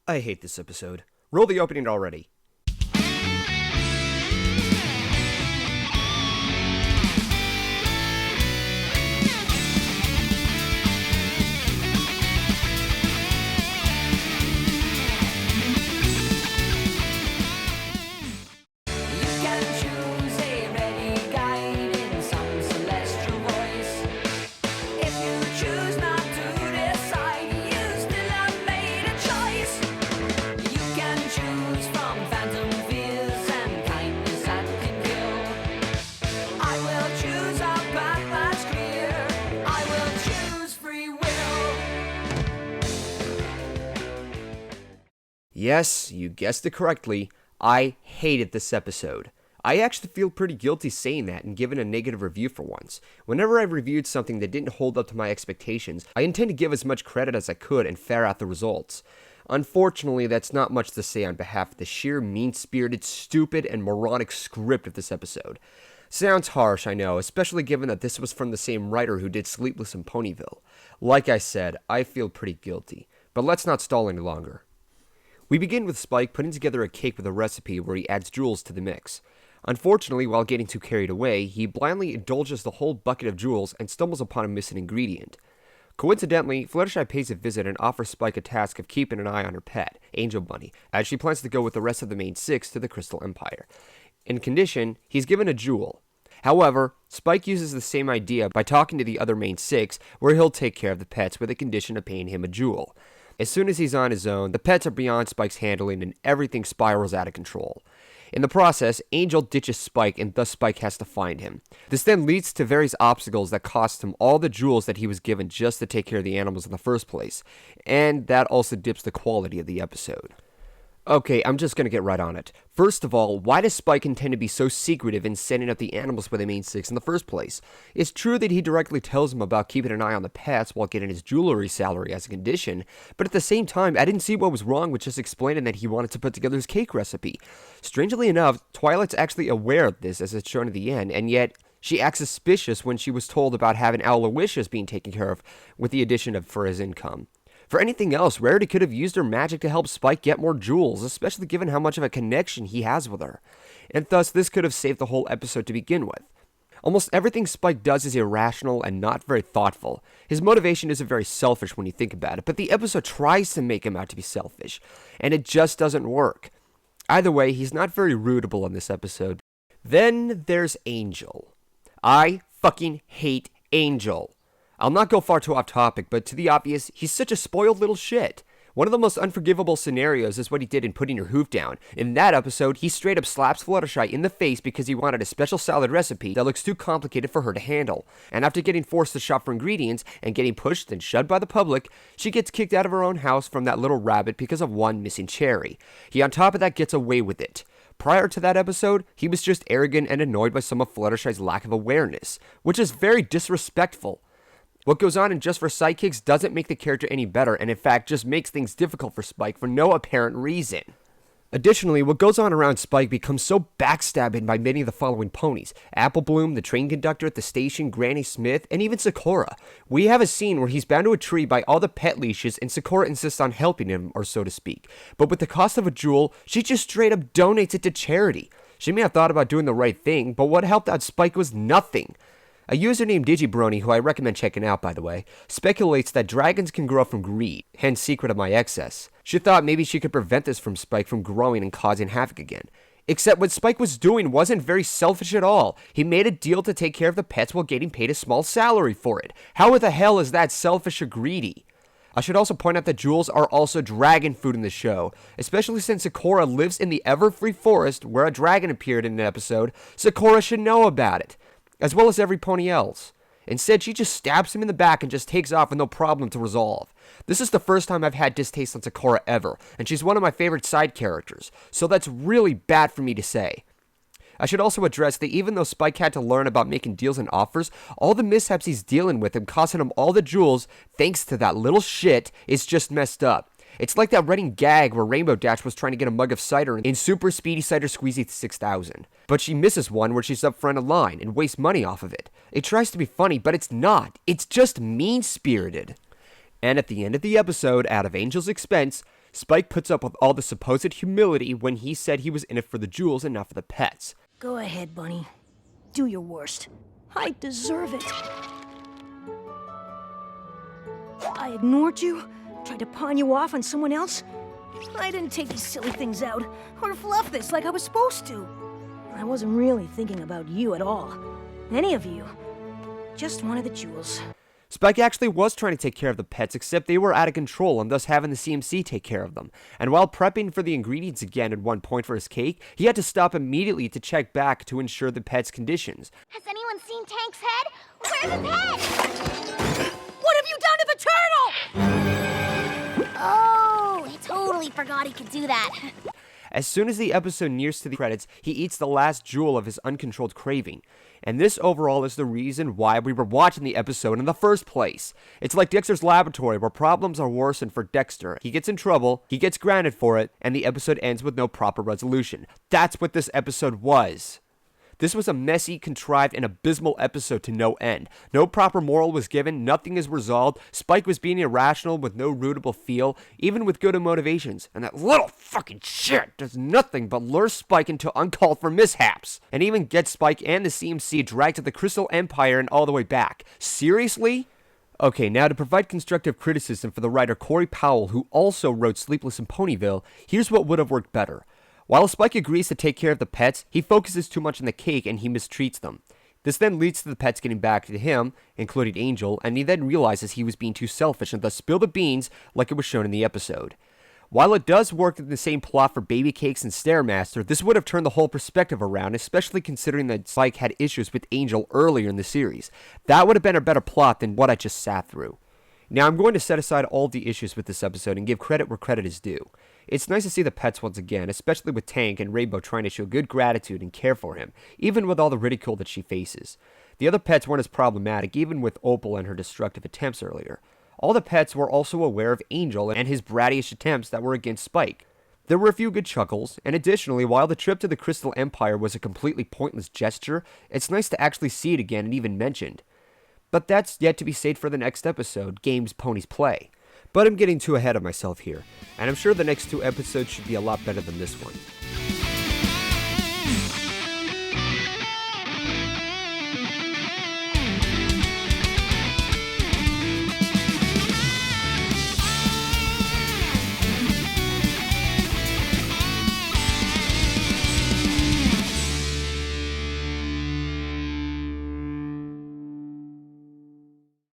I hate this episode. Roll the opening already. Yes, you guessed it correctly. I hated this episode. I actually feel pretty guilty saying that and giving a negative review for once. Whenever I've reviewed something that didn't hold up to my expectations, I intend to give as much credit as I could and ferret out the results. Unfortunately, that's not much to say on behalf of the sheer mean-spirited, stupid, and moronic script of this episode. Sounds harsh, I know, especially given that this was from the same writer who did Sleepless in Ponyville. Like I said, I feel pretty guilty. But let's not stall any longer. We begin with Spike putting together a cake with a recipe where he adds jewels to the mix. Unfortunately, while getting too carried away, he blindly indulges the whole bucket of jewels and stumbles upon a missing ingredient. Coincidentally, Fluttershy pays a visit and offers Spike a task of keeping an eye on her pet, Angel Bunny, as she plans to go with the rest of the main six to the Crystal Empire. In condition, he's given a jewel. However, Spike uses the same idea by talking to the other main six, where he'll take care of the pets with the condition of paying him a jewel. As soon as he's on his own, the pets are beyond Spike's handling and everything spirals out of control. In the process, Angel ditches Spike and thus Spike has to find him. This then leads to various obstacles that cost him all the jewels that he was given just to take care of the animals in the first place, and that also dips the quality of the episode. Okay, I'm just gonna get right on it. First of all, why does Spike intend to be so secretive in setting up the animals for the main six in the first place? It's true that he directly tells them about keeping an eye on the pets while getting his jewelry salary as a condition, but at the same time, I didn't see what was wrong with just explaining that he wanted to put together his cake recipe. Strangely enough, Twilight's actually aware of this as it's shown at the end, and yet she acts suspicious when she was told about having Aloysius being taken care of with the addition of for his income. For anything else, Rarity could have used her magic to help Spike get more jewels, especially given how much of a connection he has with her. And thus, this could have saved the whole episode to begin with. Almost everything Spike does is irrational and not very thoughtful. His motivation isn't very selfish when you think about it, but the episode tries to make him out to be selfish, and it just doesn't work. Either way, he's not very rootable in this episode. Then there's Angel. I fucking hate Angel. I'll not go far too off topic, but to the obvious, he's such a spoiled little shit. One of the most unforgivable scenarios is what he did in Putting Your Hoof Down. In that episode, he straight up slaps Fluttershy in the face because he wanted a special salad recipe that looks too complicated for her to handle. And after getting forced to shop for ingredients and getting pushed and shoved by the public, she gets kicked out of her own house from that little rabbit because of one missing cherry. He on top of that gets away with it. Prior to that episode, he was just arrogant and annoyed by some of Fluttershy's lack of awareness, which is very disrespectful. What goes on in Just for Sidekicks doesn't make the character any better, and in fact just makes things difficult for Spike for no apparent reason. Additionally, what goes on around Spike becomes so backstabbing by many of the following ponies: Apple Bloom, the train conductor at the station, Granny Smith, and even Zecora. We have a scene where he's bound to a tree by all the pet leashes and Zecora insists on helping him, or so to speak. But with the cost of a jewel, she just straight up donates it to charity. She may have thought about doing the right thing, but what helped out Spike was nothing. A user named DigiBrony, who I recommend checking out by the way, speculates that dragons can grow from greed, hence secret of my excess. She thought maybe she could prevent this from Spike from growing and causing havoc again. Except what Spike was doing wasn't very selfish at all. He made a deal to take care of the pets while getting paid a small salary for it. How the hell is that selfish or greedy? I should also point out that jewels are also dragon food in the show, especially since Zecora lives in the Everfree Forest where a dragon appeared in an episode. Zecora should know about it, as well as every pony else. Instead, she just stabs him in the back and just takes off with no problem to resolve. This is the first time I've had distaste on Zecora ever, and she's one of my favorite side characters, so that's really bad for me to say. I should also address that even though Spike had to learn about making deals and offers, all the mishaps he's dealing with and costing him all the jewels, thanks to that little shit, is just messed up. It's like that running gag where Rainbow Dash was trying to get a mug of cider in Super Speedy Cider Squeezy 6000. But she misses one where she's up front of line and wastes money off of it. It tries to be funny, but it's not. It's just mean-spirited. And at the end of the episode, out of Angel's expense, Spike puts up with all the supposed humility when he said he was in it for the jewels and not for the pets. Go ahead, Bunny. Do your worst. I deserve it. I ignored you, tried to pawn you off on someone else. I didn't take these silly things out, or fluff this like I was supposed to. I wasn't really thinking about you at all. Any of you. Just wanted the jewels. Spike actually was trying to take care of the pets, except they were out of control and thus having the CMC take care of them. And while prepping for the ingredients again at one point for his cake, he had to stop immediately to check back to ensure the pet's conditions. Has anyone seen Tank's head? Where's his head? What have you done to the turtle? Oh, he totally forgot he could do that. As soon as the episode nears to the credits, he eats the last jewel of his uncontrolled craving. And this overall is the reason why we were watching the episode in the first place. It's like Dexter's Laboratory, where problems are worsened for Dexter. He gets in trouble, he gets grounded for it, and the episode ends with no proper resolution. That's what this episode was. This was a messy, contrived, and abysmal episode to no end. No proper moral was given, nothing is resolved, Spike was being irrational with no rootable feel, even with good motivations, and that little fucking shit does nothing but lure Spike into uncalled for mishaps, and even get Spike and the CMC dragged to the Crystal Empire and all the way back. Seriously? Okay, now to provide constructive criticism for the writer Corey Powell, who also wrote Sleepless in Ponyville, here's what would have worked better. While Spike agrees to take care of the pets, he focuses too much on the cake and he mistreats them. This then leads to the pets getting back to him, including Angel, and he then realizes he was being too selfish and thus spilled the beans like it was shown in the episode. While it does work in the same plot for Baby Cakes and Stairmaster, this would have turned the whole perspective around, especially considering that Spike had issues with Angel earlier in the series. That would have been a better plot than what I just sat through. Now I'm going to set aside all the issues with this episode and give credit where credit is due. It's nice to see the pets once again, especially with Tank and Rainbow trying to show good gratitude and care for him, even with all the ridicule that she faces. The other pets weren't as problematic, even with Opal and her destructive attempts earlier. All the pets were also aware of Angel and his brattish attempts that were against Spike. There were a few good chuckles, and additionally, while the trip to the Crystal Empire was a completely pointless gesture, it's nice to actually see it again and even mentioned. But that's yet to be said for the next episode, Games Ponies Play. But I'm getting too ahead of myself here, and I'm sure the next two episodes should be a lot better than this one.